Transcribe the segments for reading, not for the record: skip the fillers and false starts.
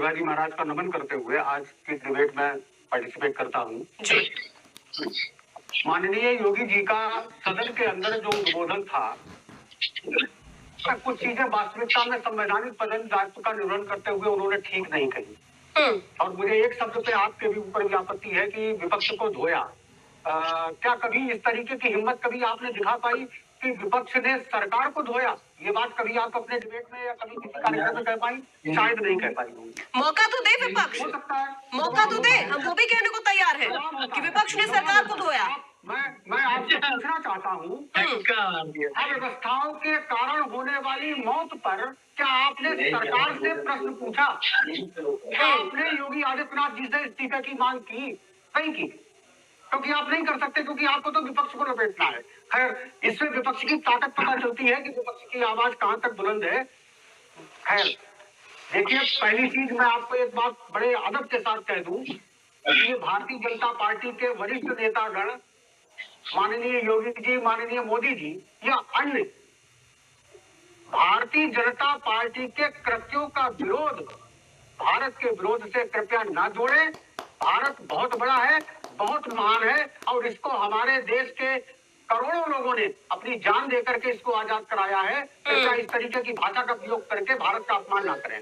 शिवाजी महाराज का नमन करते हुए आज की डिबेट में पार्टिसिपेट करता हूँ। माननीय योगी जी का सदन के अंदर जो उद्बोधन था, कुछ चीजें वास्तविकता में संवैधानिक पदन दायित्व का निर्वहन करते हुए उन्होंने ठीक नहीं कही। और मुझे एक शब्द पे आपके भी ऊपर भी आपत्ति है कि विपक्ष को धोया। क्या कभी इस तरीके की हिम्मत कभी आपने दिखा पाई कि विपक्ष ने सरकार को धोया? ये बात कभी आप अपने डिबेट में या कभी किसी कार्यक्रम में कह पाई? शायद नहीं कह पाई। मौका तो दे विपक्ष, मौका तो दे, हम वो भी कहने को तैयार है कि विपक्ष ने सरकार को धोया। मैं आपसे पूछना चाहता हूँ, अव्यवस्थाओं के कारण होने वाली मौत पर क्या आपने सरकार से प्रश्न पूछा? क्या आपने योगी आदित्यनाथ जी से इस्तीफे की मांग की? नहीं की, क्योंकि आप नहीं कर सकते, क्योंकि आपको तो विपक्ष को लपेटना है। खैर, इससे विपक्ष की ताकत पता चलती है कि विपक्ष की आवाज कहां तक बुलंद है। खैर, देखिए, पहली चीज मैं आपको एक बात बड़े अदब के साथ कह दूं, ये भारतीय जनता पार्टी के वरिष्ठ नेतागण, माननीय योगी जी, माननीय मोदी जी या अन्य भारतीय जनता पार्टी के कृत्यों का विरोध भारत के विरोध से कृपया ना जोड़ें। भारत बहुत बड़ा है, बहुत महान है, और इसको हमारे देश के करोड़ों लोगों ने अपनी जान देकर के इसको आजाद कराया है। कृपया इस तरीके की भाषा का प्रयोग करके भारत का अपमान ना करें।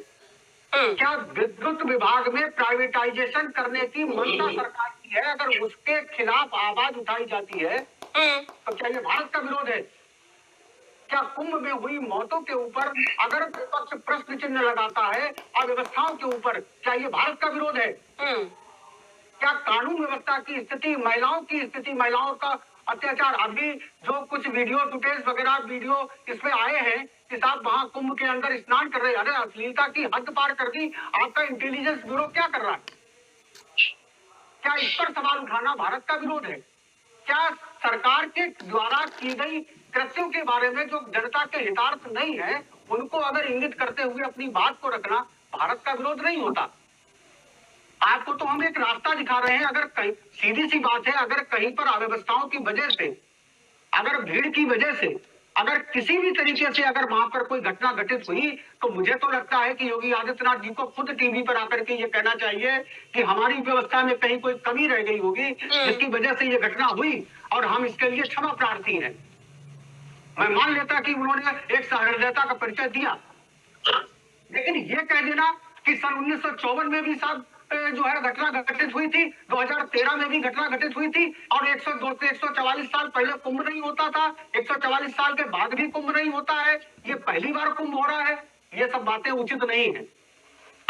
क्या विद्युत विभाग में प्राइवेटाइजेशन करने की मंशा सरकार की है? अगर उसके खिलाफ आवाज उठाई जाती है तो क्या ये भारत का विरोध है? क्या कुंभ में हुई मौतों के ऊपर अगर विपक्ष प्रश्न चिन्ह लगाता है अव्यवस्थाओं के ऊपर, क्या ये भारत का विरोध है? क्या कानून व्यवस्था की स्थिति, महिलाओं की स्थिति, महिलाओं का अत्याचार, अभी जो कुछ वीडियो फुटेज वगैरह वीडियो इसमें आए हैं कि साहब वहां कुंभ के अंदर स्नान कर रहे हैं, अरे अश्लीलता की हद पार कर दी। आपका इंटेलिजेंस ब्यूरो क्या कर रहा है? क्या इस पर सवाल उठाना भारत का विरोध है? क्या सरकार के द्वारा की गई कृत्यों के बारे में जो जनता के हितार्थ नहीं है उनको अगर इंगित करते हुए अपनी बात को रखना भारत का विरोध नहीं होता? आपको तो हम एक रास्ता दिखा रहे हैं। अगर कहीं, सीधी सी बात है, अगर कहीं पर अव्यवस्थाओं की वजह से, अगर भीड़ की वजह से, अगर किसी भी तरीके से अगर वहां पर कोई घटना घटित हुई तो मुझे तो लगता है कि योगी आदित्यनाथ जी को खुद टीवी पर आकर के ये कहना चाहिए कि हमारी व्यवस्था में कहीं कोई कमी रह गई होगी जिसकी वजह से ये घटना हुई और हम इसके लिए क्षमा प्रार्थी हैं। मैं मान लेता कि उन्होंने एक सहृदयता का परिचय दिया, लेकिन ये कह देना कि सन 1954 में भी साहब जो है घटना घटित हुई थी, 2013 में भी घटना घटित हुई थी, और 102 से 144 साल पहले कुंभ नहीं होता था, 144 साल के बाद भी कुंभ नहीं होता है, ये पहली बार कुंभ हो रहा है। ये सब बातें उचित नहीं है।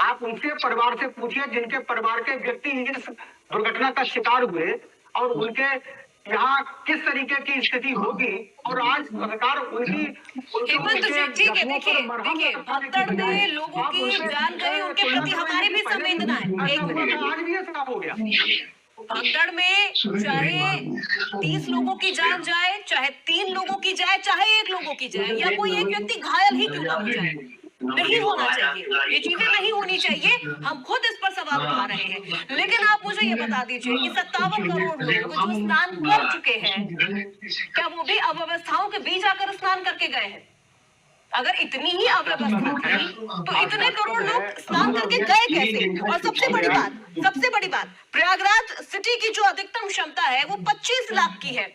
आप उनसे परिवार से पूछिए जिनके परिवार के व्यक्ति इस दुर्घटना का शिकार हुए और उनके यहाँ किस तरीके की स्थिति होगी, और आज सरकार उनकी ठीक है, देखिए भगदड़ में लोगों की जान गई, उनके प्रति हमारी भी संवेदना है। एक मिनट, आज भी ऐसा हो गया। भगदड़ में चाहे 30 लोगों की जान जाए, चाहे 3 लोगों की जाए, चाहे 1 लोगों की जाए, या कोई एक व्यक्ति घायल ही क्यों ना हो जाए, नहीं होना चाहिए, ये चीजें नहीं होनी चाहिए। हम खुद इस पर सवाल उठा रहे हैं। लेकिन आप मुझे ये बता दीजिए कि 57 करोड़ लोग जो स्नान कर चुके हैं, क्या वो भी अव्यवस्थाओं के बीच आकर स्नान करके गए हैं? अगर इतनी ही अव्यवस्था थी तो इतने करोड़ लोग स्नान करके गए कैसे? और सबसे बड़ी बात, प्रयागराज सिटी की जो अधिकतम क्षमता है वो 25 लाख की है।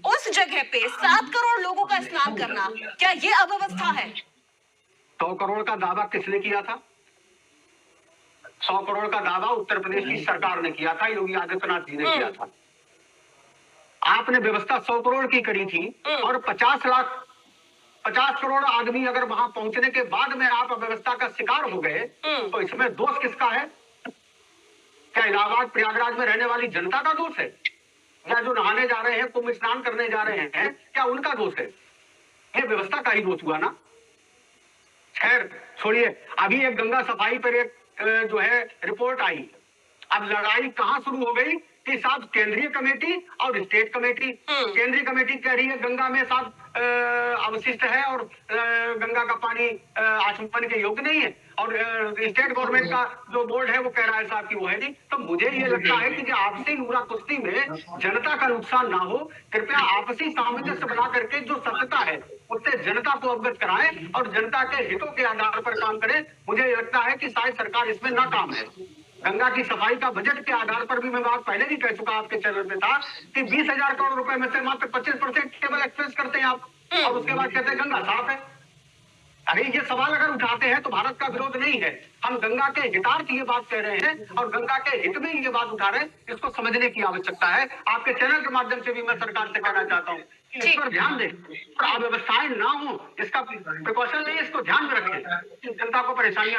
उस जगह पे 7 करोड़ लोगों का स्नान करना, क्या ये अव्यवस्था है? 100 करोड़ का दावा किसने किया था? 100 करोड़ का दावा उत्तर प्रदेश की सरकार ने किया था, योगी आदित्यनाथ जी ने किया था। आपने व्यवस्था 100 करोड़ की करी थी और 50 करोड़ आदमी अगर वहां पहुंचने के बाद में आप अव्यवस्था का शिकार हो गए तो इसमें दोष किसका है? क्या इलाहाबाद प्रयागराज में रहने वाली जनता का दोष है, या जो नहाने जा रहे हैं, कुंभ स्नान करने जा रहे हैं, क्या उनका दोष है? ये व्यवस्था का ही दोष हुआ ना। खैर छोड़िए, अभी एक गंगा सफाई पर एक जो है रिपोर्ट आई। अब लड़ाई कहां शुरू हो गई कि साहब केंद्रीय कमेटी और स्टेट कमेटी, केंद्रीय कमेटी कह रही है गंगा में साहब अवशिष्ट है और गंगा का पानी आचमन के योग्य नहीं है, और स्टेट गवर्नमेंट का जो बोर्ड है वो कह रहा है साहब कि वो है नहीं। तो मुझे ये लगता है कि जो आपसी मुरा कुश्ती में जनता का नुकसान ना हो, कृपया आपसी सामंजस्य बना करके जो सत्यता है उससे जनता को अवगत कराएं और जनता के हितों के आधार पर काम करें। मुझे लगता है कि शायद सरकार इसमें नाकाम है। गंगा की सफाई का बजट के आधार पर भी मैं बात पहले भी कह चुका आपके चैनल पे था कि 20,000 करोड़ रुपए में से मात्र 25% केवल एक्सप्रेस करते हैं आप, और उसके बाद कहते हैं गंगा साफ है। अरे ये सवाल अगर उठाते हैं तो भारत का विरोध नहीं है, हम गंगा के हितार्थ ये बात कह रहे हैं और गंगा के हित में ये बात उठा रहे हैं। इसको समझने की आवश्यकता है। आपके चैनल के माध्यम से भी मैं सरकार से कहना चाहता हूँ कि इस पर ध्यान दें और अव्यवस्थाएं ना हो, इसका प्रिकॉशन नहीं, इसको ध्यान में रखें, जनता को परेशानियां